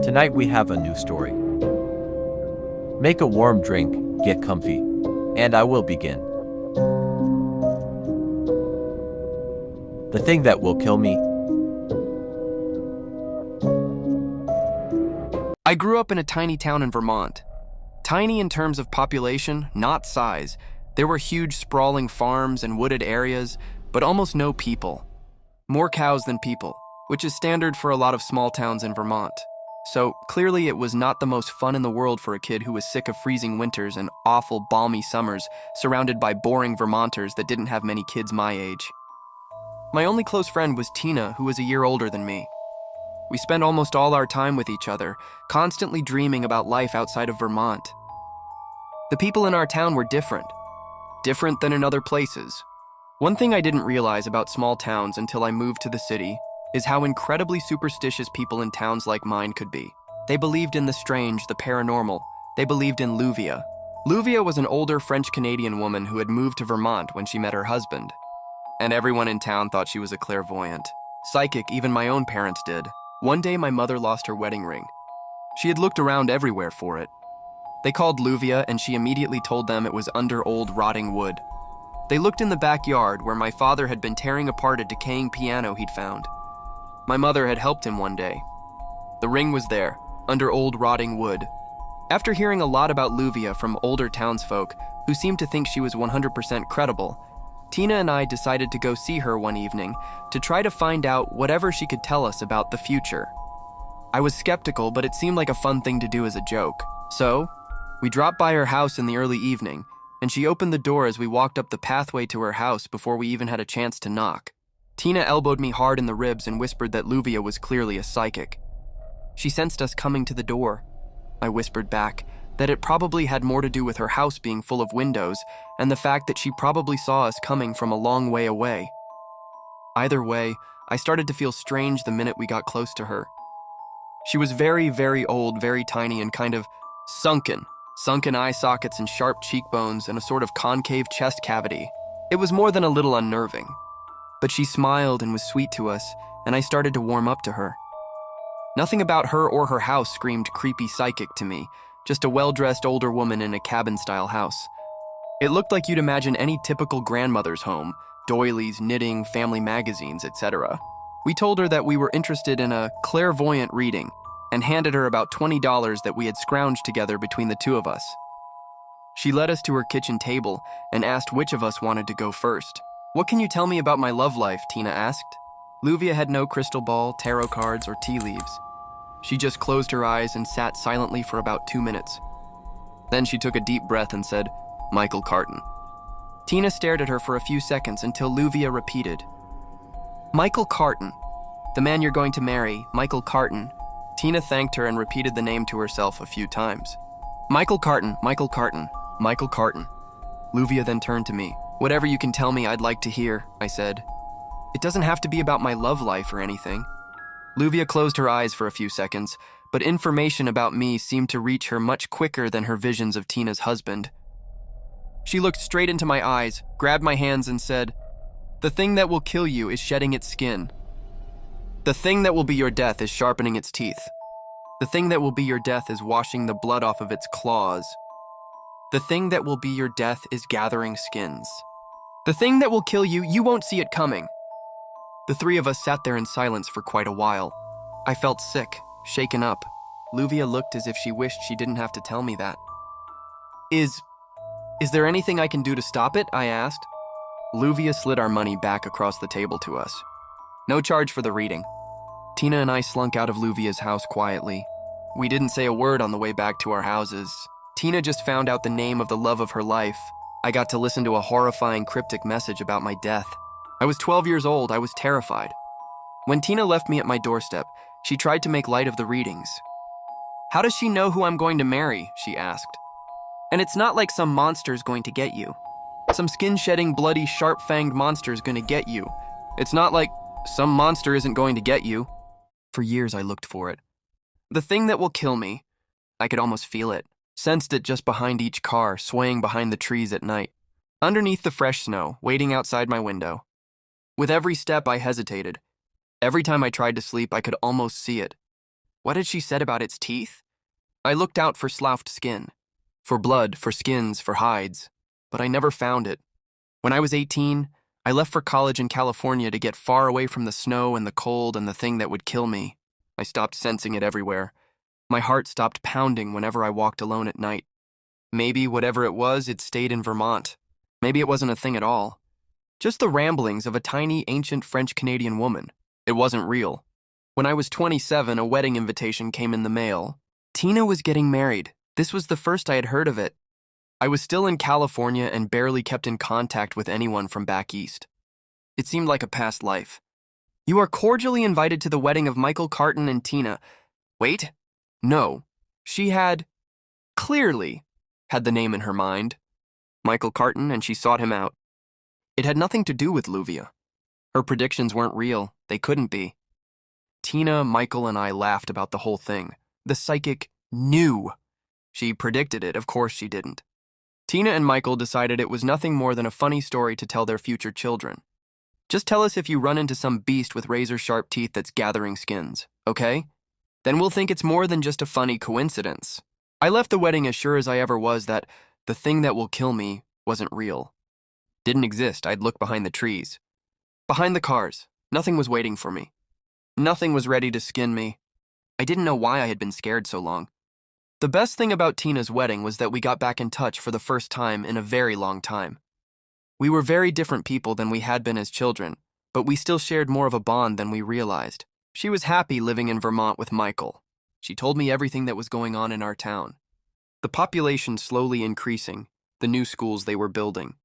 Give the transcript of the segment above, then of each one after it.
Tonight we have a new story. Make a warm drink, get comfy, and I will begin. The thing that will kill me. I grew up in a tiny town in Vermont. Tiny in terms of population, not size. There were huge sprawling farms and wooded areas, but almost no people. More cows than people, which is standard for a lot of small towns in Vermont. So clearly it was not the most fun in the world for a kid who was sick of freezing winters and awful balmy summers surrounded by boring Vermonters that didn't have many kids my age. My only close friend was Tina, who was a year older than me. We spent almost all our time with each other, constantly dreaming about life outside of Vermont. The people in our town were different than in other places. One thing I didn't realize about small towns until I moved to the city is how incredibly superstitious people in towns like mine could be. They believed in the strange, the paranormal. They believed in Luvia. Luvia was an older French-Canadian woman who had moved to Vermont when she met her husband. And everyone in town thought she was a clairvoyant. Psychic, even my own parents did. One day my mother lost her wedding ring. She had looked around everywhere for it. They called Luvia and she immediately told them it was under old rotting wood. They looked in the backyard where my father had been tearing apart a decaying piano he'd found. My mother had helped him one day. The ring was there, under old rotting wood. After hearing a lot about Luvia from older townsfolk who seemed to think she was 100% credible, Tina and I decided to go see her one evening to try to find out whatever she could tell us about the future. I was skeptical, but it seemed like a fun thing to do as a joke. So, we dropped by her house in the early evening, and she opened the door as we walked up the pathway to her house before we even had a chance to knock. Tina elbowed me hard in the ribs and whispered that Luvia was clearly a psychic. She sensed us coming to the door. I whispered back that it probably had more to do with her house being full of windows and the fact that she probably saw us coming from a long way away. Either way, I started to feel strange the minute we got close to her. She was very, very old, very tiny, and kind of sunken eye sockets and sharp cheekbones and a sort of concave chest cavity. It was more than a little unnerving. But she smiled and was sweet to us, and I started to warm up to her. Nothing about her or her house screamed creepy psychic to me, just a well-dressed older woman in a cabin-style house. It looked like you'd imagine any typical grandmother's home, doilies, knitting, family magazines, etc. We told her that we were interested in a clairvoyant reading and handed her about $20 that we had scrounged together between the two of us. She led us to her kitchen table and asked which of us wanted to go first. "What can you tell me about my love life?" Tina asked. Luvia had no crystal ball, tarot cards, or tea leaves. She just closed her eyes and sat silently for about 2 minutes. Then she took a deep breath and said, "Michael Carton." Tina stared at her for a few seconds until Luvia repeated, "Michael Carton, the man you're going to marry, Michael Carton." Tina thanked her and repeated the name to herself a few times. "Michael Carton, Michael Carton, Michael Carton." Luvia then turned to me. "Whatever you can tell me, I'd like to hear," I said. "It doesn't have to be about my love life or anything." Luvia closed her eyes for a few seconds, but information about me seemed to reach her much quicker than her visions of Tina's husband. She looked straight into my eyes, grabbed my hands and said, "The thing that will kill you is shedding its skin. The thing that will be your death is sharpening its teeth. The thing that will be your death is washing the blood off of its claws. The thing that will be your death is gathering skins. The thing that will kill you, you won't see it coming." The three of us sat there in silence for quite a while. I felt sick, shaken up. Luvia looked as if she wished she didn't have to tell me that. Is there anything I can do to stop it?" I asked. Luvia slid our money back across the table to us. "No charge for the reading." Tina and I slunk out of Luvia's house quietly. We didn't say a word on the way back to our houses. Tina just found out the name of the love of her life. I got to listen to a horrifying cryptic message about my death. I was 12 years old. I was terrified. When Tina left me at my doorstep, she tried to make light of the readings. "How does she know who I'm going to marry?" she asked. "And it's not like some monster's going to get you. Some skin-shedding, bloody, sharp-fanged monster's going to get you. It's not like some monster isn't going to get you." For years I looked for it. The thing that will kill me. I could almost feel it. Sensed it just behind each car, swaying behind the trees at night. Underneath the fresh snow, waiting outside my window. With every step I hesitated. Every time I tried to sleep, I could almost see it. What had she said about its teeth? I looked out for sloughed skin, for blood, for skins, for hides, but I never found it. When I was 18, I left for college in California to get far away from the snow and the cold and the thing that would kill me. I stopped sensing it everywhere. My heart stopped pounding whenever I walked alone at night. Maybe whatever it was, it stayed in Vermont. Maybe it wasn't a thing at all. Just the ramblings of a tiny, ancient French-Canadian woman. It wasn't real. When I was 27, a wedding invitation came in the mail. Tina was getting married. This was the first I had heard of it. I was still in California and barely kept in contact with anyone from back east. It seemed like a past life. You are cordially invited to the wedding of Michael Carton and Tina. Wait. No. She had, clearly, had the name in her mind. Michael Carton, and she sought him out. It had nothing to do with Luvia. Her predictions weren't real. They couldn't be. Tina, Michael, and I laughed about the whole thing. The psychic knew. She predicted it, of course she didn't. Tina and Michael decided it was nothing more than a funny story to tell their future children. Just tell us if you run into some beast with razor-sharp teeth that's gathering skins, okay? Then we'll think it's more than just a funny coincidence. I left the wedding as sure as I ever was that the thing that will kill me wasn't real. Didn't exist. I'd look behind the trees. Behind the cars. Nothing was waiting for me. Nothing was ready to skin me. I didn't know why I had been scared so long. The best thing about Tina's wedding was that we got back in touch for the first time in a very long time. We were very different people than we had been as children, but we still shared more of a bond than we realized. She was happy living in Vermont with Michael. She told me everything that was going on in our town. The population slowly increasing, the new schools they were building.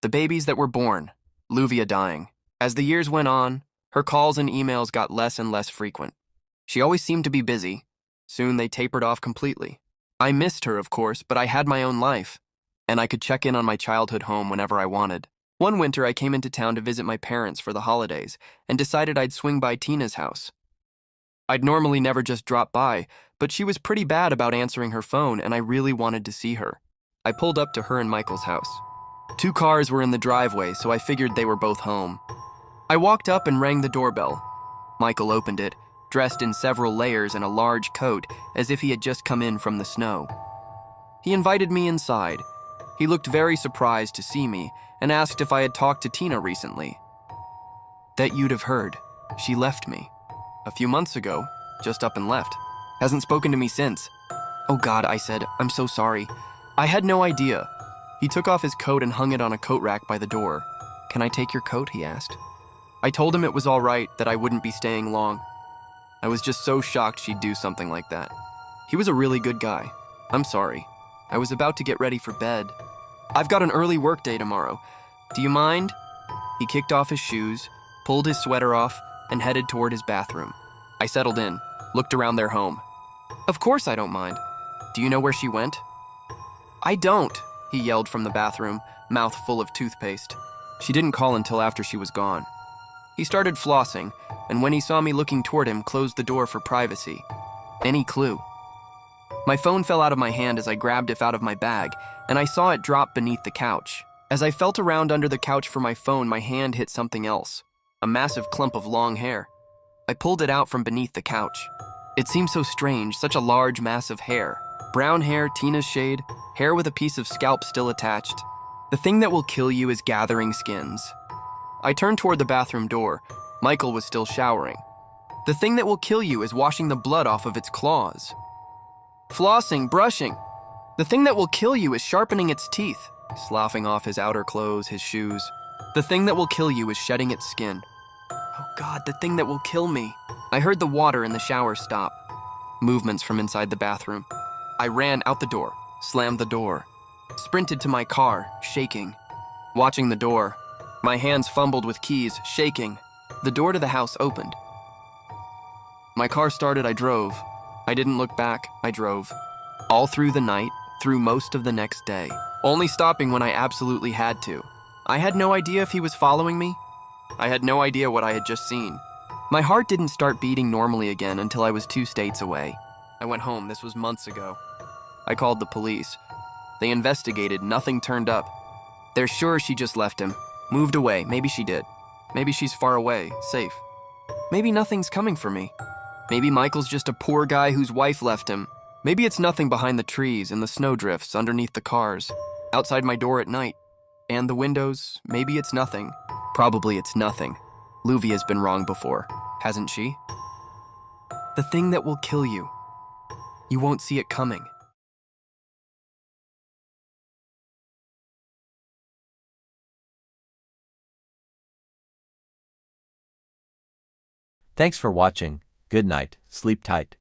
The babies that were born, Luvia dying. As the years went on, her calls and emails got less and less frequent. She always seemed to be busy. Soon they tapered off completely. I missed her, of course, but I had my own life, and I could check in on my childhood home whenever I wanted. One winter, I came into town to visit my parents for the holidays and decided I'd swing by Tina's house. I'd normally never just drop by, but she was pretty bad about answering her phone, and I really wanted to see her. I pulled up to her and Michael's house. 2 cars were in the driveway, so I figured they were both home. I walked up and rang the doorbell. Michael opened it, dressed in several layers and a large coat, as if he had just come in from the snow. He invited me inside. He looked very surprised to see me and asked if I had talked to Tina recently. That you'd have heard. She left me. A few months ago, just up and left. Hasn't spoken to me since. Oh God, I said, I'm so sorry. I had no idea. He took off his coat and hung it on a coat rack by the door. Can I take your coat? He asked. I told him it was all right, that I wouldn't be staying long. I was just so shocked she'd do something like that. He was a really good guy. I'm sorry. I was about to get ready for bed. I've got an early work day tomorrow. Do you mind? He kicked off his shoes, pulled his sweater off, and headed toward his bathroom. I settled in, looked around their home. Of course I don't mind. Do you know where she went? I don't, he yelled from the bathroom, mouth full of toothpaste. She didn't call until after she was gone. He started flossing, and when he saw me looking toward him, closed the door for privacy. Any clue? My phone fell out of my hand as I grabbed it out of my bag, and I saw it drop beneath the couch. As I felt around under the couch for my phone, my hand hit something else. A massive clump of long hair. I pulled it out from beneath the couch. It seemed so strange, such a large mass of hair. Brown hair, Tina's shade, hair with a piece of scalp still attached. The thing that will kill you is gathering skins. I turned toward the bathroom door. Michael was still showering. The thing that will kill you is washing the blood off of its claws. Flossing, brushing. The thing that will kill you is sharpening its teeth, sloughing off his outer clothes, his shoes. The thing that will kill you is shedding its skin. Oh God, the thing that will kill me. I heard the water in the shower stop. Movements from inside the bathroom. I ran out the door, slammed the door, sprinted to my car, shaking. Watching the door, my hands fumbled with keys, shaking. The door to the house opened. My car started, I drove. I didn't look back, I drove. All through the night, through most of the next day, only stopping when I absolutely had to. I had no idea if he was following me. I had no idea what I had just seen. My heart didn't start beating normally again until I was 2 states away. I went home, this was months ago. I called the police. They investigated, nothing turned up. They're sure she just left him. Moved away, maybe she did. Maybe she's far away, safe. Maybe nothing's coming for me. Maybe Michael's just a poor guy whose wife left him. Maybe it's nothing behind the trees and the snowdrifts underneath the cars, outside my door at night. And the windows, maybe it's nothing. Probably it's nothing. Luvia's been wrong before, hasn't she? The thing that will kill you. You won't see it coming. Thanks for watching. Good night. Sleep tight.